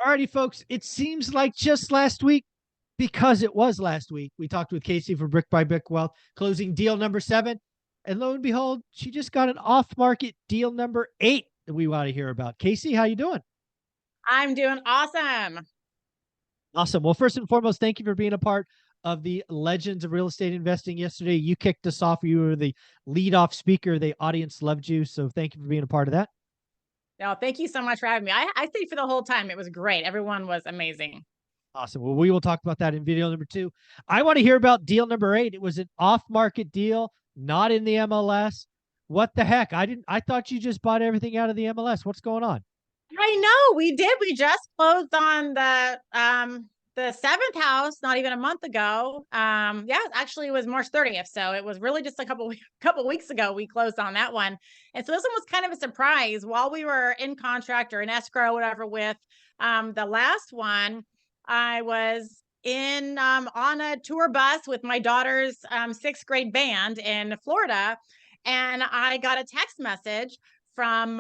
Alrighty, folks. It seems like just last week, because it was last week, we talked with Casey for Brick by Brick Wealth, closing deal number 7. And lo and behold, she just got an off-market deal number 8 that we want to hear about. Casey, how you doing? I'm doing awesome. Awesome. Well, first and foremost, thank you for being a part of the Legends of Real Estate Investing yesterday. You kicked us off. You were the lead-off speaker. The audience loved you. So thank you for being a part of that. No, thank you so much for having me. I stayed for the whole time. It was great. Everyone was amazing. Awesome. Well, we will talk about that in video number 2. I want to hear about deal number 8. It was an off-market deal, not in the MLS. What the heck? I thought you just bought everything out of the MLS. What's going on? I know we did. We just closed on the seventh house not even a month ago. Yeah, actually it was March 30th. So it was really just a couple weeks ago we closed on that one. And so this one was kind of a surprise while we were in contract or in escrow, whatever, with the last one. I was in on a tour bus with my daughter's 6th grade band in Florida, and I got a text message from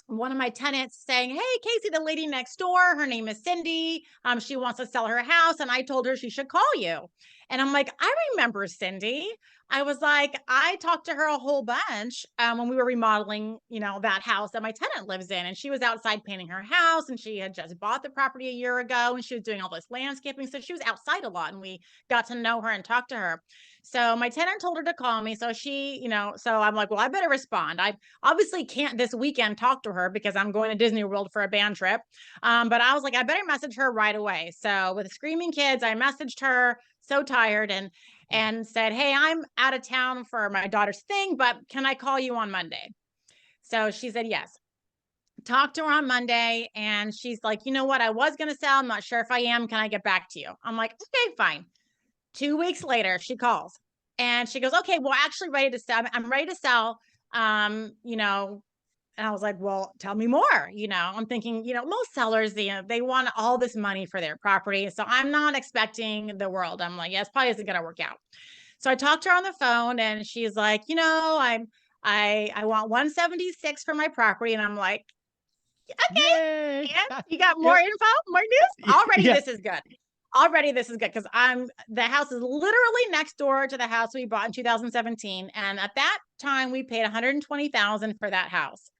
one of my tenants saying, "Hey, Casey, the lady next door, her name is Cindy. She wants to sell her house, and I told her she should call you." And I'm like, I remember Cindy. I was like, I talked to her a whole bunch when we were remodeling, that house that my tenant lives in. And she was outside painting her house, and she had just bought the property a year ago, and she was doing all this landscaping. So she was outside a lot, and we got to know her and talk to her. So my tenant told her to call me. So so I'm like, well, I better respond. I obviously can't this weekend talk to her because I'm going to Disney World for a band trip. But I was like, I better message her right away. So with screaming kids, I messaged her, so tired, and said, "Hey, I'm out of town for my daughter's thing, but can I call you on Monday?" So she said yes. Talked to her on Monday, and she's like, "You know what? I was going to sell. I'm not sure if I am. Can I get back to you?" I'm like, "Okay, fine." 2 weeks later, she calls and she goes, "Okay, well, actually ready to sell. I'm ready to sell. Um, you know, and I was like, "Well, tell me more." I'm thinking, most sellers, they want all this money for their property. So I'm not expecting the world. I'm like, yes, probably isn't going to work out. So I talked to her on the phone, and she's like, I want 176 for my property. And I'm like, Yay. okay, and you got more Yep. info, more news? Already, Yeah. this is good. Already, this is good because the house is literally next door to the house we bought in 2017. And at that time, we paid 120,000 for that house.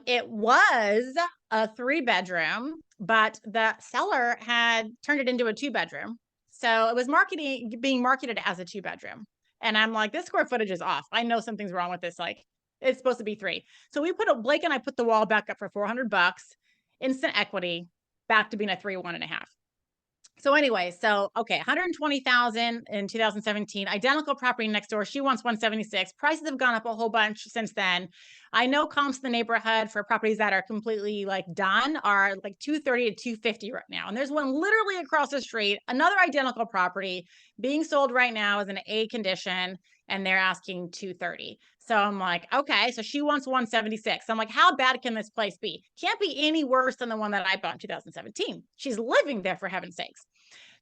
It was a 3-bedroom, but the seller had turned it into a 2-bedroom. So it was being marketed as a 2-bedroom. And I'm like, this square footage is off. I know something's wrong with this. Like, it's supposed to be 3. So Blake and I put the wall back up for $400, instant equity, back to being a 3, 1.5. So anyway, okay, 120,000 in 2017, identical property next door. She wants 176. Prices have gone up a whole bunch since then. I know comps in the neighborhood for properties that are completely done are like 230 to 250 right now. And there's one literally across the street, another identical property being sold right now as an A condition, and they're asking 230. So I'm like, okay, so she wants 176. I'm like, how bad can this place be? Can't be any worse than the one that I bought in 2017. She's living there, for heaven's sakes.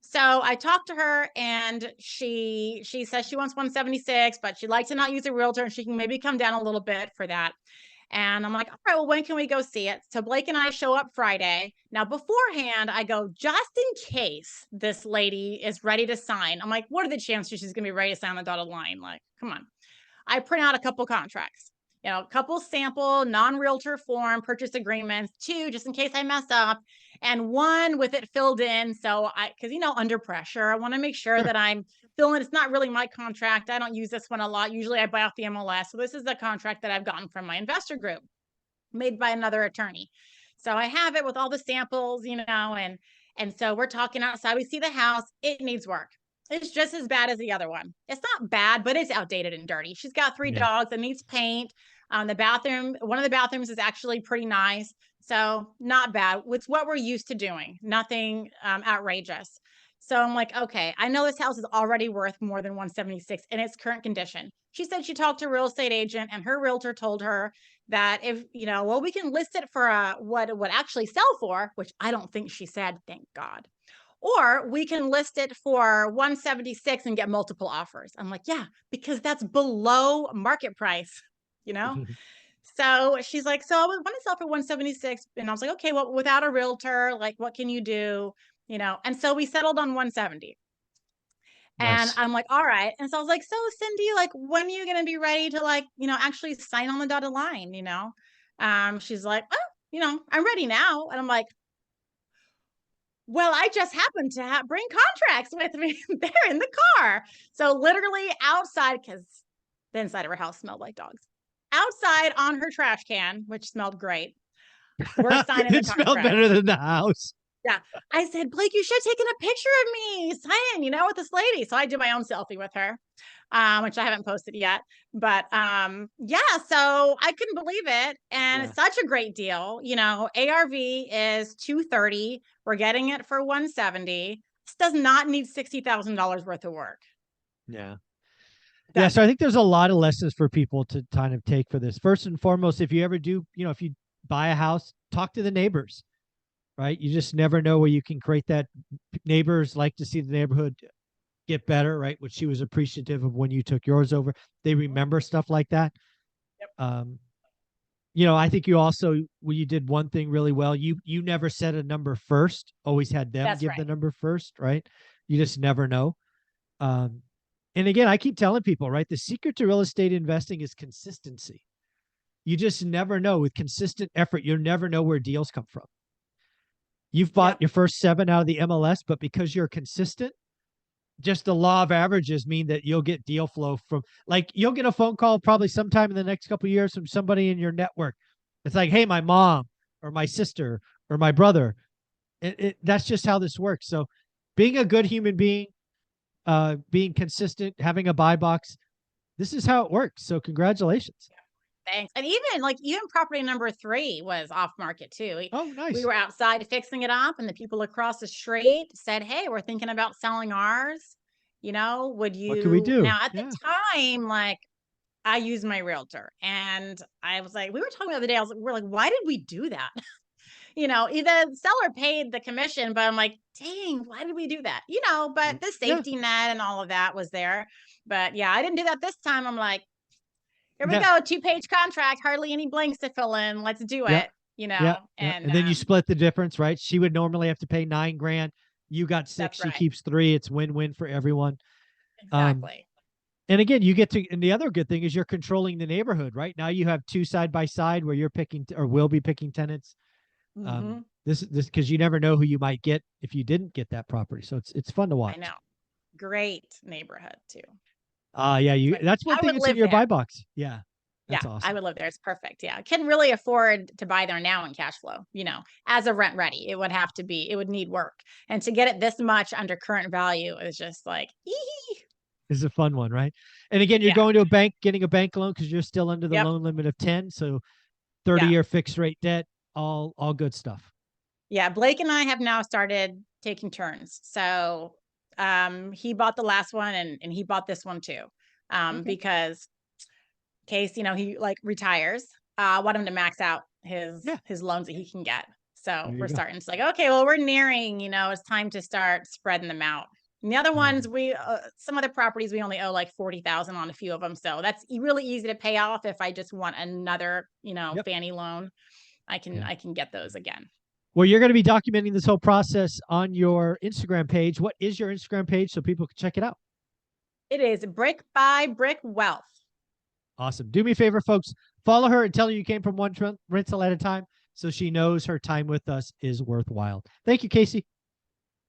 So I talked to her, and she says she wants 176, but she'd like to not use a realtor, and she can maybe come down a little bit for that. And I'm like, all right, well, when can we go see it? So Blake and I show up Friday. Now, beforehand, I go, just in case this lady is ready to sign. I'm like, what are the chances she's going to be ready to sign on the dotted line? Like, come on. I print out a couple contracts, a couple sample non-realtor form purchase agreements, 2 just in case I mess up, and 1 with it filled in. So because under pressure, I want to make sure that I'm filling. It's not really my contract. I don't use this one a lot. Usually I buy off the MLS. So this is the contract that I've gotten from my investor group, made by another attorney. So I have it with all the samples, and so we're talking outside. We see the house. It needs work. It's just as bad as the other one. It's not bad, but it's outdated and dirty. She's got 3 Yeah. dogs. It needs paint. The bathroom, one of the bathrooms is actually pretty nice. So not bad. It's what we're used to doing. Nothing outrageous. So I'm like, okay, I know this house is already worth more than 176 in its current condition. She said she talked to a real estate agent, and her realtor told her that if, well, we can list it for what it would actually sell for, which I don't think she said, thank God. Or we can list it for 176 and get multiple offers. I'm like, yeah, because that's below market price, you know? So she's like, so I want to sell for 176. And I was like, okay, well, without a realtor, like, what can you do? And so we settled on 170. And Nice. I'm like, all right. And so I was like, so Cindy, like, when are you going to be ready to like, actually sign on the dotted line, she's like, oh, I'm ready now. And I'm like, well, I just happened to bring contracts with me. They're in the car. So literally outside, because the inside of her house smelled like dogs. Outside on her trash can, which smelled great, we're signing the It smelled contract. better than the house. Yeah. I said, Blake, you should have taken a picture of me signing, with this lady. So I did my own selfie with her, which I haven't posted yet. But yeah, so I couldn't believe it. And Yeah. it's such a great deal. ARV is 230. We're getting it for 170. This does not need $60,000 worth of work. Yeah. Yeah. So I Doesn't. think there's a lot of lessons for people to kind of take for this. First and foremost, if you ever do, if you buy a house, talk to the neighbors, right? You just never know where you can create that. Neighbors like to see the neighborhood get better, right? Which she was appreciative of when you took yours over. They remember stuff like that. Yep. I think you also, when you did one thing really well, you never said a number first, always had them That's give the right. number first, right? You just never know. And again, I keep telling people, right? The secret to real estate investing is consistency. You just never know. With consistent effort, you'll never know where deals come from. You've bought Yep. your first 7 out of the MLS, but because you're consistent, just the law of averages mean that you'll get deal flow from, like, you'll get a phone call probably sometime in the next couple of years from somebody in your network. It's like, hey, my mom or my sister or my brother. That's just how this works. So being a good human being, being consistent, having a buy box, this is how it works. So congratulations. Thanks. And even property number 3 was off market too. Oh, We nice. were outside fixing it up, and the people across the street said, hey, we're thinking about selling ours. Would What can we you do? now at the Yeah. time, like, I used my realtor, and I was like, we were talking the other day. We're like, why did we do that? Either seller paid the commission, but I'm like, dang, why did we do that? But the Yeah. safety net and all of that was there. But yeah, I didn't do that this time. I'm like, here we Yeah. go, 2-page contract, hardly any blanks to fill in. Let's do Yeah. it. Yeah. Yeah. And And then you split the difference, right? She would normally have to pay 9 grand. You got 6. that's She right. keeps 3. It's win-win for everyone. Um, Exactly. and again, you get to, and the other good thing is you're controlling the neighborhood, right? Now you have 2 side by side where you're picking or will be picking tenants. Mm-hmm. This because you never know who you might get if you didn't get that property. So it's fun to watch. I know. Great neighborhood too. Yeah, that's one I thing would that's in live your there. buy box. Yeah. Yeah, That's I awesome. would live there. It's perfect. Yeah. Can really afford to buy there now in cash flow, as a rent ready. It would need work. And to get it this much under current value is just like, This is a fun one, right? And again, you're yeah. going to a bank, getting a bank loan because you're still under the Yep. loan limit of 10. So Yeah. 30-year fixed rate debt, all good stuff. Yeah. Blake and I have now started taking turns. So he bought the last one and he bought this one too. Okay. Because case, he like retires. I want him to max out his loans that he can get. So we're starting. It's like, okay, well, we're nearing, it's time to start spreading them out. And the other ones, some other properties, we only owe like 40,000 on a few of them. So that's really easy to pay off. If I just want another, Yep. Fannie loan, I can get those again. Well, you're going to be documenting this whole process on your Instagram page. What is your Instagram page so people can check it out? It is Brick by Brick Wealth. Awesome. Do me a favor, folks. Follow her and tell her you came from one rental at a time so she knows her time with us is worthwhile. Thank you, Casey.